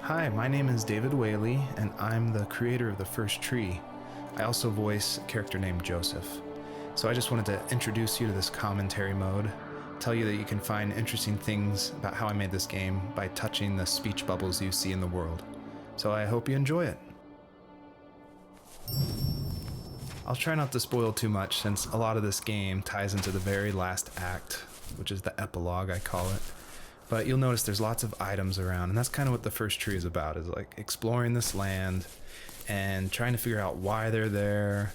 Hi, my name is David Whaley, and I'm the creator of The First Tree. I also voice a character named Joseph. So I just wanted to introduce you to this commentary mode, tell you that you can find interesting things about how I made this game by touching the speech bubbles you see in the world. So I hope you enjoy it. I'll try not to spoil too much since a lot of this game ties into the very last act, which is the epilogue, I call it. But you'll notice there's lots of items around, and that's kind of what The First Tree is about, is like exploring this land and trying to figure out why they're there,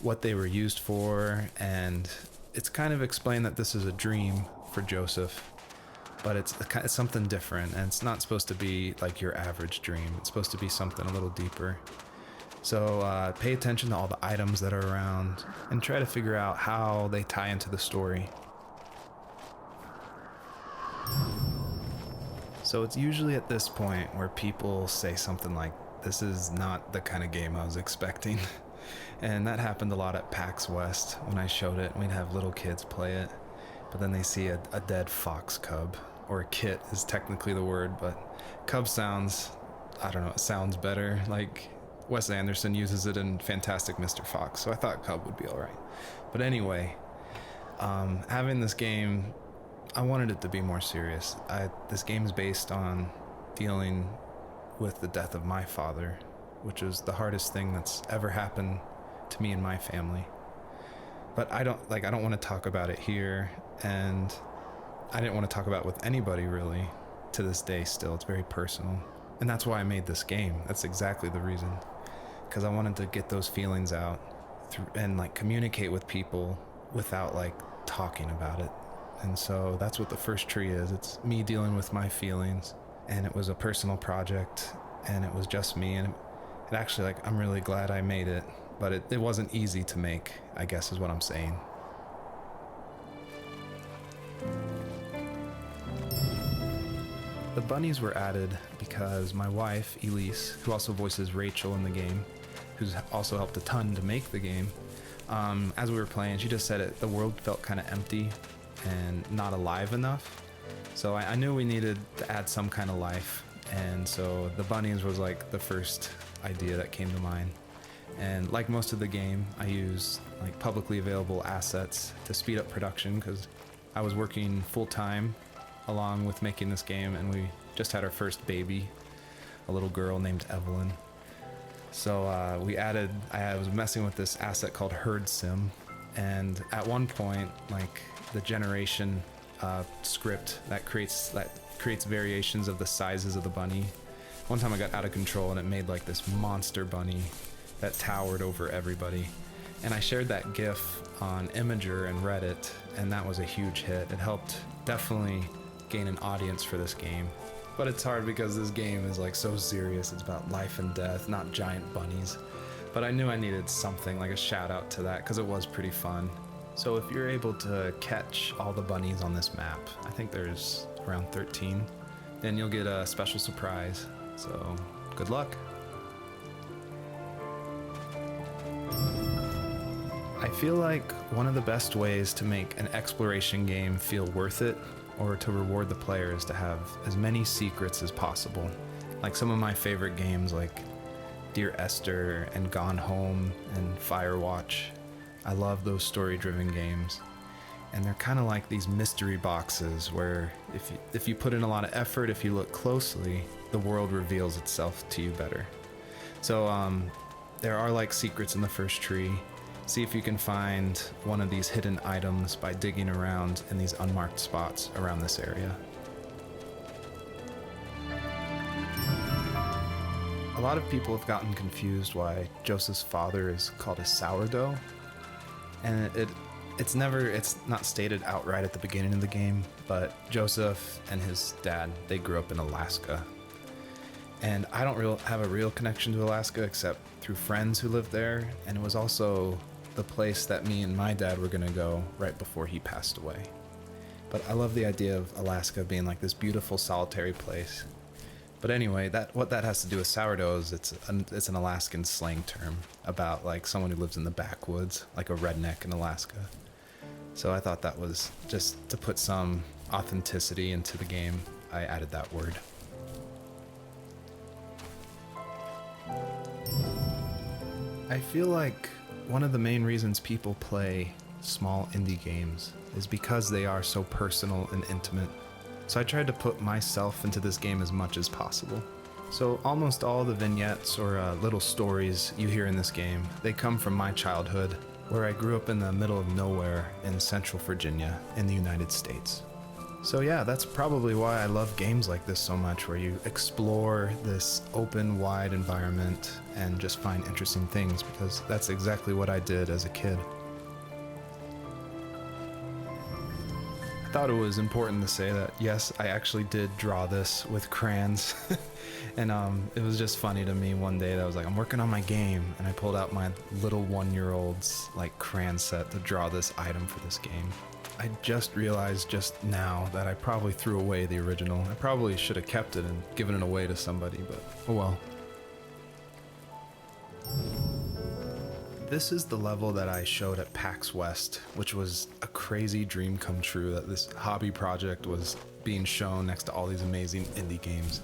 what they were used for, and it's kind of explained that this is a dream for Joseph, but it's something different, and it's not supposed to be like your average dream. It's supposed to be something a little deeper. So pay attention to all the items that are around and try to figure out how they tie into the story. So it's usually at this point where people say something like, "This is not the kind of game I was expecting." And that happened a lot at PAX West when I showed it. We'd have little kids play it, but then they see a dead fox cub, or a kit is technically the word, but cub sounds, I don't know, it sounds better. Like Wes Anderson uses it in Fantastic Mr. Fox, so I thought cub would be alright. But anyway, having this game, I wanted it to be more serious. This game is based on dealing with the death of my father, which is the hardest thing that's ever happened to me and my family. But I don't want to talk about it here, and I didn't want to talk about it with anybody really to this day still. It's very personal. And that's why I made this game. That's exactly the reason. Because I wanted to get those feelings out and like communicate with people without like talking about it. And so that's what The First Tree is. It's me dealing with my feelings, and it was a personal project, and it was just me, and it actually, like, I'm really glad I made it, but it wasn't easy to make, I guess is what I'm saying. The bunnies were added because my wife, Elise, who also voices Rachel in the game, who's also helped a ton to make the game, as we were playing, she just said the world felt kind of empty and not alive enough. So I knew we needed to add some kind of life, and so the bunnies was like the first idea that came to mind. And like most of the game, I used like publicly available assets to speed up production because I was working full-time along with making this game, and we just had our first baby, a little girl named Evelyn. So I was messing with this asset called Herd Sim, and at one point, like, the generation script that creates variations of the sizes of the bunny. One time I got out of control and it made like this monster bunny that towered over everybody. And I shared that GIF on Imager and Reddit, and that was a huge hit. It helped definitely gain an audience for this game. But it's hard because this game is like so serious. It's about life and death, not giant bunnies. But I knew I needed something, like a shout out to that, because it was pretty fun. So if you're able to catch all the bunnies on this map, I think there's around 13, then you'll get a special surprise. So good luck. I feel like one of the best ways to make an exploration game feel worth it, or to reward the player, is to have as many secrets as possible. Like some of my favorite games like Dear Esther and Gone Home and Firewatch. I love those story-driven games, and they're kind of like these mystery boxes where if you put in a lot of effort, if you look closely, the world reveals itself to you better. So there are like secrets in The First Tree. See if you can find one of these hidden items by digging around in these unmarked spots around this area. A lot of people have gotten confused why Joseph's father is called a sourdough. And it's not stated outright at the beginning of the game, but Joseph and his dad, they grew up in Alaska. And I don't have a real connection to Alaska except through friends who lived there, and it was also the place that me and my dad were gonna go right before he passed away. But I love the idea of Alaska being like this beautiful solitary place. But anyway, what that has to do with sourdough is it's an Alaskan slang term about like someone who lives in the backwoods, like a redneck in Alaska. So I thought that was just to put some authenticity into the game. I added that word. I feel like one of the main reasons people play small indie games is because they are so personal and intimate. So I tried to put myself into this game as much as possible. So almost all the vignettes or little stories you hear in this game, they come from my childhood, where I grew up in the middle of nowhere in Central Virginia in the United States. So yeah, that's probably why I love games like this so much, where you explore this open, wide environment and just find interesting things, because that's exactly what I did as a kid. I thought it was important to say that, yes, I actually did draw this with crayons. And it was just funny to me one day that I was like, I'm working on my game, and I pulled out my little 1-year-old's like crayon set to draw this item for this game. I just realized just now that I probably threw away the original. I probably should have kept it and given it away to somebody, but oh well. This is the level that I showed at PAX West, which was a crazy dream come true, that this hobby project was being shown next to all these amazing indie games.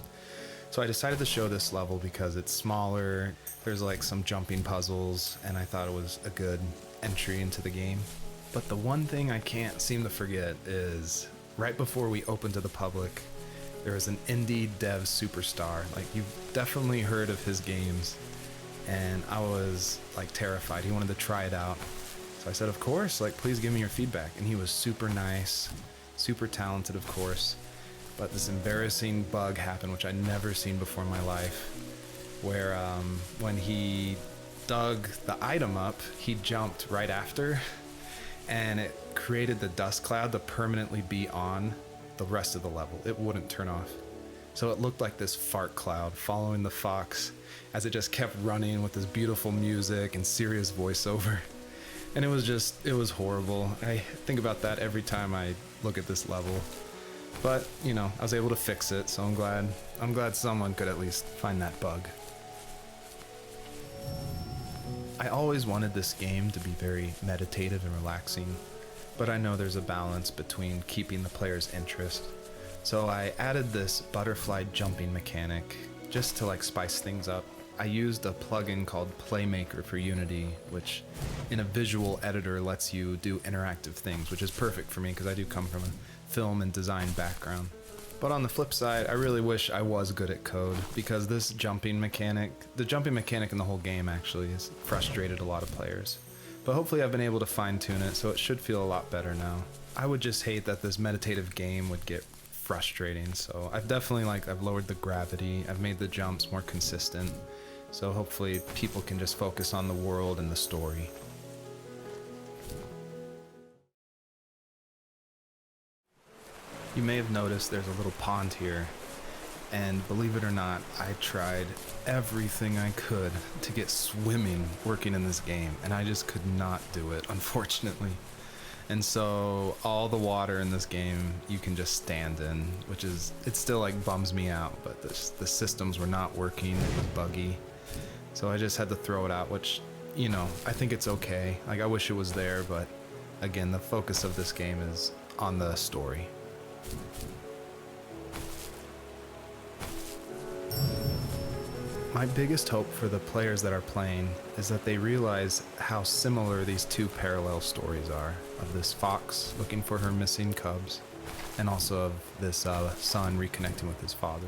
So I decided to show this level because it's smaller, there's like some jumping puzzles, and I thought it was a good entry into the game. But the one thing I can't seem to forget is right before we opened to the public, there was an indie dev superstar. Like, you've definitely heard of his games, and I was like terrified. He wanted to try it out. So I said, of course, like, please give me your feedback. And he was super nice, super talented, of course. But this embarrassing bug happened, which I'd never seen before in my life, where when he dug the item up, he jumped right after, and it created the dust cloud to permanently be on the rest of the level. It wouldn't turn off. So it looked like this fart cloud following the fox as it just kept running with this beautiful music and serious voiceover. And it was horrible. I think about that every time I look at this level. But, you know, I was able to fix it, so I'm glad someone could at least find that bug. I always wanted this game to be very meditative and relaxing, but I know there's a balance between keeping the player's interest. So I added this butterfly jumping mechanic just to like spice things up. I used a plugin called Playmaker for Unity, which in a visual editor lets you do interactive things, which is perfect for me because I do come from a film and design background. But on the flip side, I really wish I was good at code, because this jumping mechanic, the jumping mechanic in the whole game actually has frustrated a lot of players. But hopefully I've been able to fine tune it, so it should feel a lot better now. I would just hate that this meditative game would get frustrating, so I've definitely I've lowered the gravity, I've made the jumps more consistent, so hopefully people can just focus on the world and the story. You may have noticed there's a little pond here, and believe it or not, I tried everything I could to get swimming working in this game, and I just could not do it, unfortunately. And so all the water in this game you can just stand in, which is, it still like bums me out, but the systems were not working, it was buggy. So I just had to throw it out, which, you know, I think it's okay. Like, I wish it was there, but again, the focus of this game is on the story. My biggest hope for the players that are playing is that they realize how similar these two parallel stories are, of this fox looking for her missing cubs, and also of this son reconnecting with his father.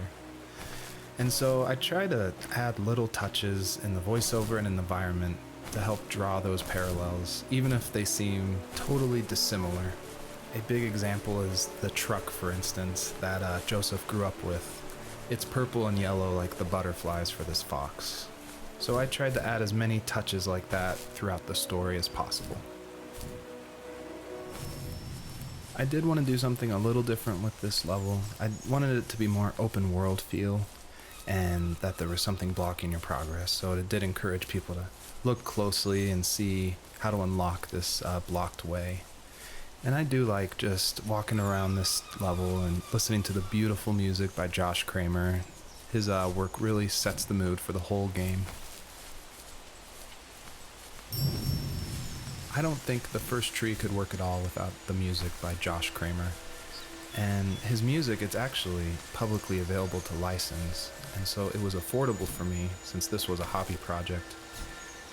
And so I try to add little touches in the voiceover and in the environment to help draw those parallels, even if they seem totally dissimilar. A big example is the truck, for instance, that Joseph grew up with. It's purple and yellow like the butterflies for this fox. So I tried to add as many touches like that throughout the story as possible. I did want to do something a little different with this level. I wanted it to be more open world feel, and that there was something blocking your progress. So it did encourage people to look closely and see how to unlock this blocked way. And I do like just walking around this level and listening to the beautiful music by Josh Kramer. His work really sets the mood for the whole game. I don't think the first tree could work at all without the music by Josh Kramer. And his music, it's actually publicly available to license, and so it was affordable for me since this was a hobby project.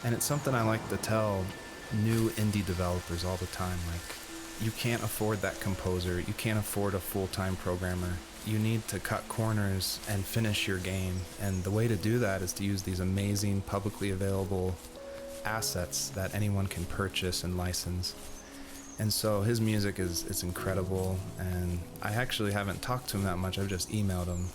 And it's something I like to tell new indie developers all the time. Like, you can't afford that composer. You can't afford a full-time programmer. You need to cut corners and finish your game. And the way to do that is to use these amazing publicly available assets that anyone can purchase and license. And so his music is incredible, and I actually haven't talked to him that much. I've just emailed him.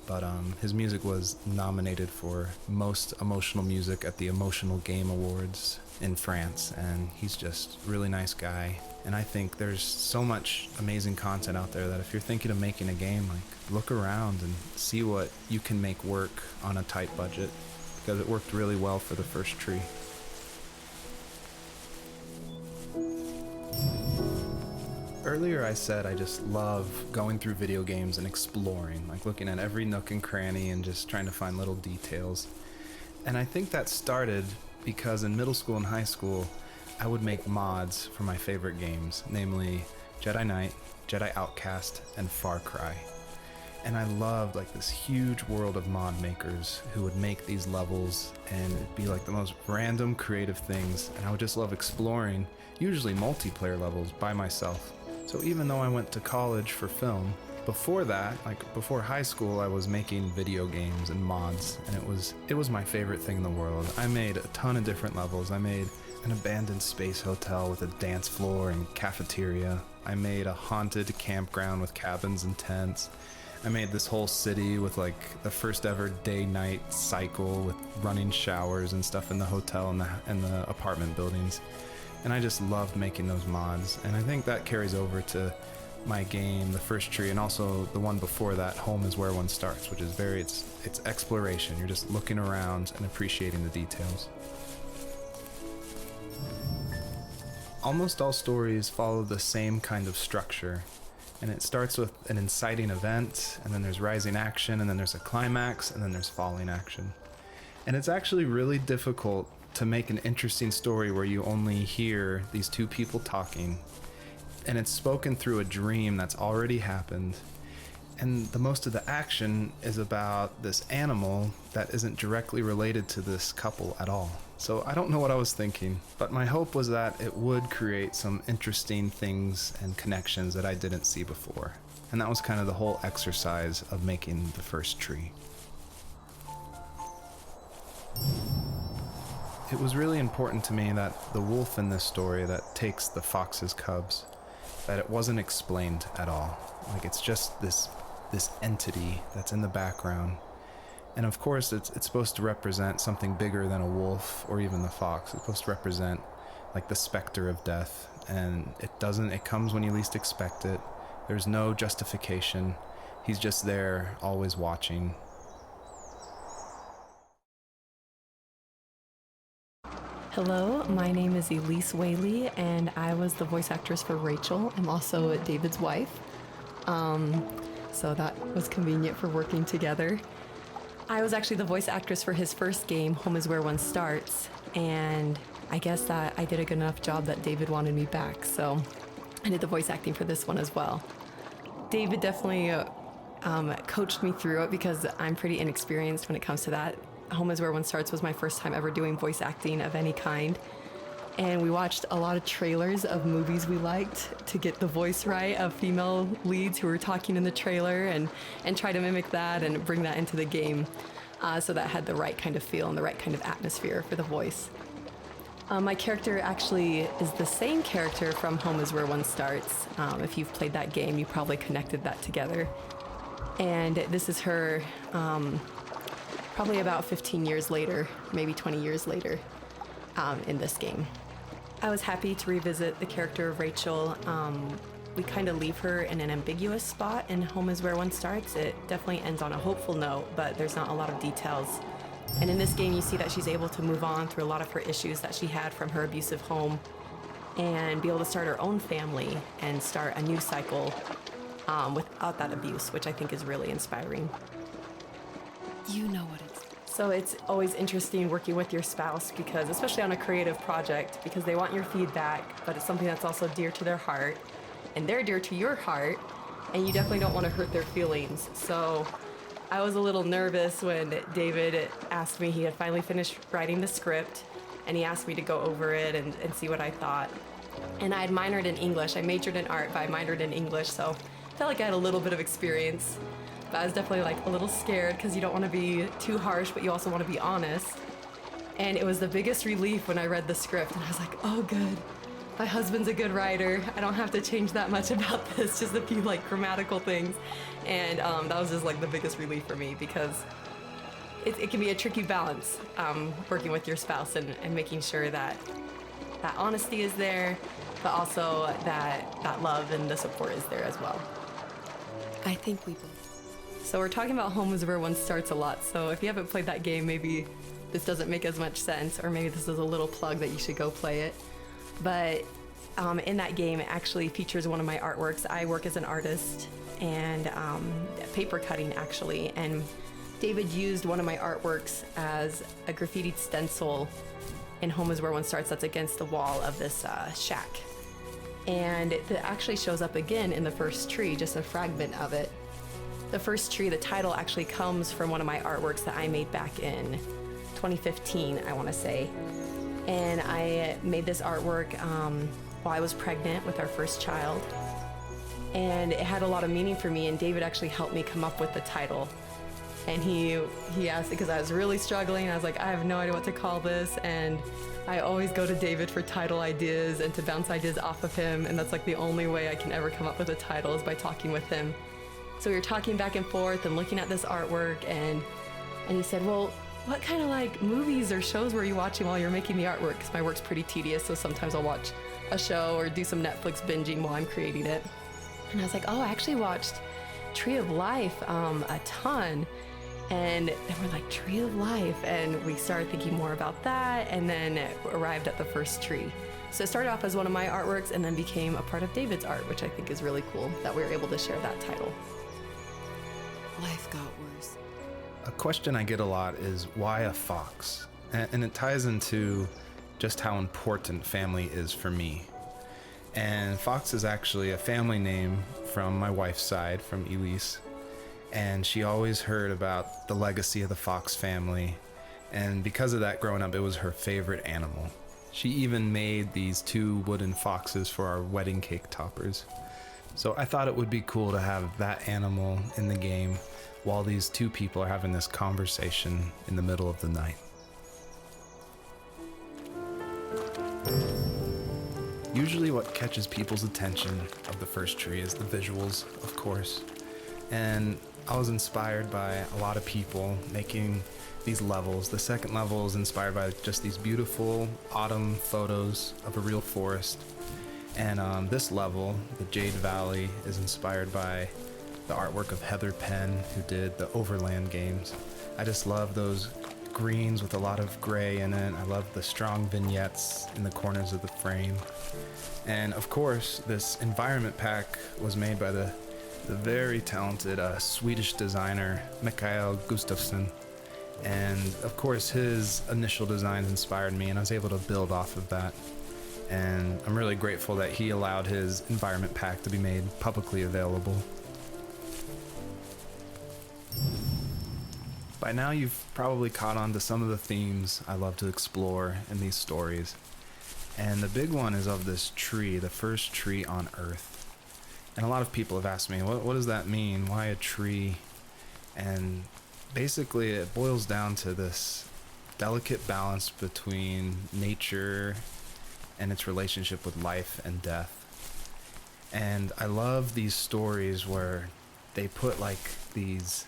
But his music was nominated for Most Emotional Music at the Emotional Game Awards in France, and he's just a really nice guy. And I think there's so much amazing content out there that if you're thinking of making a game, like, look around and see what you can make work on a tight budget, because it worked really well for the first tree. Earlier I said I just love going through video games and exploring, like looking at every nook and cranny and just trying to find little details. And I think that started because in middle school and high school, I would make mods for my favorite games, namely Jedi Knight, Jedi Outcast, and Far Cry. And I loved like this huge world of mod makers who would make these levels, and it'd be like the most random creative things, and I would just love exploring, usually multiplayer levels by myself. So even though I went to college for film, before that, like before high school, I was making video games and mods, and it was my favorite thing in the world. I made a ton of different levels. I made an abandoned space hotel with a dance floor and cafeteria. I made a haunted campground with cabins and tents. I made this whole city with like the first ever day-night cycle with running showers and stuff in the hotel and the apartment buildings. And I just loved making those mods. And I think that carries over to my game, The First Tree, and also the one before that, Home is Where One Starts, which is it's exploration. You're just looking around and appreciating the details. Almost all stories follow the same kind of structure. And it starts with an inciting event, and then there's rising action, and then there's a climax, and then there's falling action. And it's actually really difficult to make an interesting story where you only hear these two people talking, and it's spoken through a dream that's already happened. And the most of the action is about this animal that isn't directly related to this couple at all. So I don't know what I was thinking, but my hope was that it would create some interesting things and connections that I didn't see before. And that was kind of the whole exercise of making The First Tree. It was really important to me that the wolf in this story that takes the fox's cubs, that it wasn't explained at all. Like, it's just this entity that's in the background. And of course, it's supposed to represent something bigger than a wolf or even the fox. It's supposed to represent like the specter of death. And it comes when you least expect it. There's no justification. He's just there, always watching. Hello, my name is Elise Whaley, and I was the voice actress for Rachel. I'm also David's wife. So that was convenient for working together. I was actually the voice actress for his first game, Home is Where One Starts, and I guess that I did a good enough job that David wanted me back, so I did the voice acting for this one as well. David definitely coached me through it because I'm pretty inexperienced when it comes to that. Home is Where One Starts was my first time ever doing voice acting of any kind. And we watched a lot of trailers of movies we liked to get the voice right of female leads who were talking in the trailer and try to mimic that and bring that into the game. So that had the right kind of feel and the right kind of atmosphere for the voice. My character actually is the same character from Home is Where One Starts. If you've played that game, you probably connected that together. And this is her probably about 15 years later, maybe 20 years later in this game. I was happy to revisit the character of Rachel. We kind of leave her in an ambiguous spot in Home is Where One Starts. It definitely ends on a hopeful note, but there's not a lot of details. And in this game, you see that she's able to move on through a lot of her issues that she had from her abusive home and be able to start her own family and start a new cycle without that abuse, which I think is really inspiring. You know what it's... So it's always interesting working with your spouse because, especially on a creative project, because they want your feedback, but it's something that's also dear to their heart, and they're dear to your heart, and you definitely don't want to hurt their feelings. So I was a little nervous when David asked me. He had finally finished writing the script, and he asked me to go over it and see what I thought. And I had minored in English. I majored in art, but I minored in English, so I felt like I had a little bit of experience. But I was definitely like a little scared because you don't want to be too harsh, but you also want to be honest. And it was the biggest relief when I read the script, and I was like, oh, good. My husband's a good writer. I don't have to change that much about this, just a few like grammatical things. And that was just like the biggest relief for me, because it can be a tricky balance working with your spouse and making sure that that honesty is there, but also that love and the support is there as well. I think we both. So we're talking about Home is Where One Starts a lot. So if you haven't played that game, maybe this doesn't make as much sense, or maybe this is a little plug that you should go play it. But in that game, it actually features one of my artworks. I work as an artist and paper cutting, actually. And David used one of my artworks as a graffitied stencil in Home is Where One Starts that's against the wall of this shack. And it actually shows up again in the first tree, just a fragment of it. The first tree, the title actually comes from one of my artworks that I made back in 2015, I want to say. And I made this artwork while I was pregnant with our first child. And it had a lot of meaning for me, and David actually helped me come up with the title. And he asked, because I was really struggling, I was like, I have no idea what to call this, and I always go to David for title ideas and to bounce ideas off of him, and that's like the only way I can ever come up with a title is by talking with him. So we were talking back and forth and looking at this artwork, and he said, well, what kind of like movies or shows were you watching while you're making the artwork? Because my work's pretty tedious, so sometimes I'll watch a show or do some Netflix binging while I'm creating it. And I was like, oh, I actually watched Tree of Life a ton. And then we're like, Tree of Life, and we started thinking more about that, and then arrived at the first tree. So it started off as one of my artworks and then became a part of David's art, which I think is really cool that we were able to share that title. Life got worse. A question I get a lot is why a fox? And it ties into just how important family is for me. And Fox is actually a family name from my wife's side, from Elise. And she always heard about the legacy of the Fox family. And because of that, growing up, it was her favorite animal. She even made these 2 wooden foxes for our wedding cake toppers. So I thought it would be cool to have that animal in the game while these 2 people are having this conversation in the middle of the night. Usually what catches people's attention of the first tree is the visuals, of course. And I was inspired by a lot of people making these levels. The second level is inspired by just these beautiful autumn photos of a real forest. And this level, the Jade Valley, is inspired by the artwork of Heather Penn, who did the Overland games. I just love those greens with a lot of gray in it. I love the strong vignettes in the corners of the frame. And of course, this environment pack was made by the very talented Swedish designer Mikael Gustafsson. And of course his initial designs inspired me, and I was able to build off of that. And I'm really grateful that he allowed his environment pack to be made publicly available. By now you've probably caught on to some of the themes I love to explore in these stories. And the big one is of this tree, the first tree on Earth. And a lot of people have asked me, what does that mean? Why a tree? And basically it boils down to this delicate balance between nature and its relationship with life and death. And I love these stories where they put like these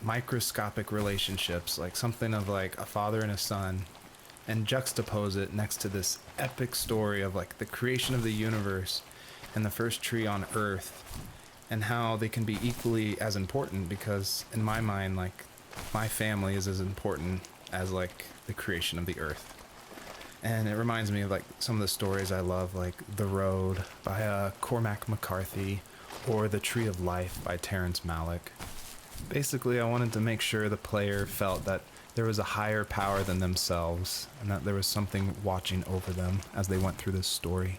microscopic relationships, like something of like a father and a son, and juxtapose it next to this epic story of like the creation of the universe and the first tree on Earth, and how they can be equally as important, because in my mind, like, my family is as important as like the creation of the Earth. And it reminds me of like some of the stories I love, like The Road by Cormac McCarthy, or The Tree of Life by Terrence Malick. Basically, I wanted to make sure the player felt that there was a higher power than themselves, and that there was something watching over them as they went through this story.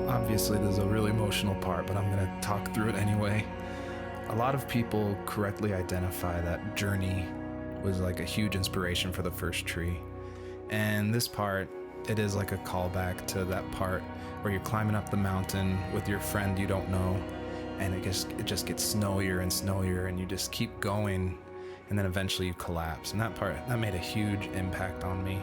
Obviously, there's a really emotional part, but I'm going to talk through it anyway. A lot of people correctly identify that Journey was like a huge inspiration for the first tree. And this part, it is like a callback to that part where you're climbing up the mountain with your friend you don't know, and it just gets snowier and snowier, and you just keep going, and then eventually you collapse. And that made a huge impact on me.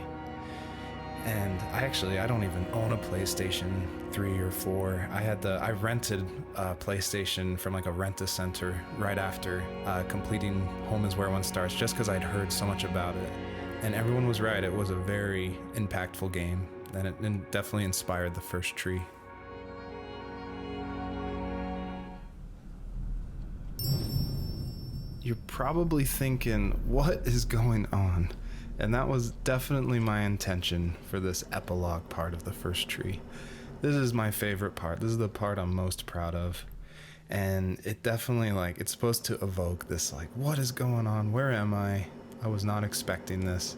And I don't even own a PlayStation 3 or 4. I rented a PlayStation from like a rent-a-center right after completing Home is Where One Starts, just because I'd heard so much about it. And everyone was right. It was a very impactful game, and it definitely inspired the first tree. You're probably thinking, what is going on? And that was definitely my intention for this epilogue part of the first tree. This is my favorite part. This is the part I'm most proud of. And it definitely, it's supposed to evoke this, what is going on? Where am I? I was not expecting this.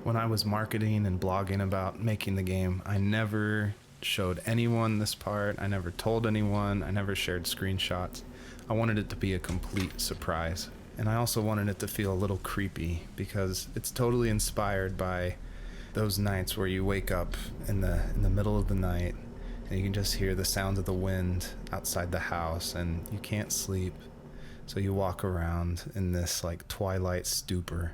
When I was marketing and blogging about making the game, I never showed anyone this part. I never told anyone. I never shared screenshots. I wanted it to be a complete surprise. And I also wanted it to feel a little creepy, because it's totally inspired by those nights where you wake up in the middle of the night and you can just hear the sounds of the wind outside the house and you can't sleep. So you walk around in this twilight stupor.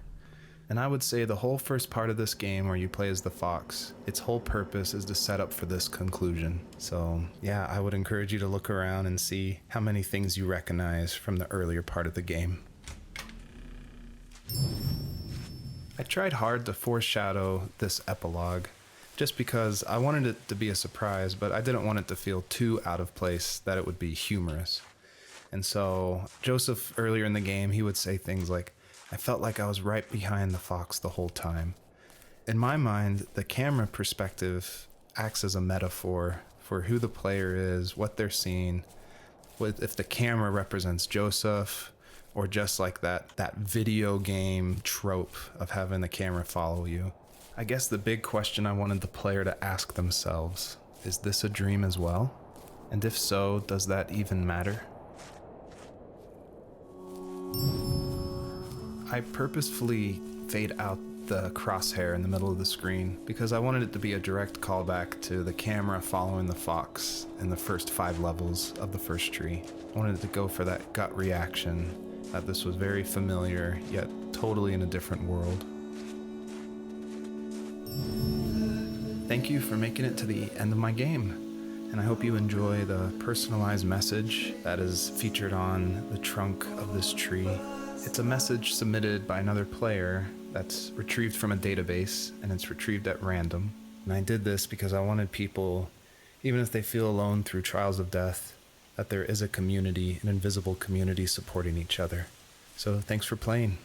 And I would say the whole first part of this game, where you play as the fox, its whole purpose is to set up for this conclusion. So yeah, I would encourage you to look around and see how many things you recognize from the earlier part of the game. I tried hard to foreshadow this epilogue, just because I wanted it to be a surprise, but I didn't want it to feel too out of place that it would be humorous. And so Joseph, earlier in the game, he would say things like, I felt like I was right behind the fox the whole time. In my mind, the camera perspective acts as a metaphor for who the player is, what they're seeing. If the camera represents Joseph, or just like that video game trope of having the camera follow you. I guess the big question I wanted the player to ask themselves, is this a dream as well? And if so, does that even matter? I purposefully fade out the crosshair in the middle of the screen because I wanted it to be a direct callback to the camera following the fox in the first 5 levels of the first tree. I wanted it to go for that gut reaction that this was very familiar, yet totally in a different world. Thank you for making it to the end of my game, and I hope you enjoy the personalized message that is featured on the trunk of this tree. It's a message submitted by another player that's retrieved from a database, and it's retrieved at random. And I did this because I wanted people, even if they feel alone through trials of death, that there is a community, an invisible community supporting each other. So thanks for playing.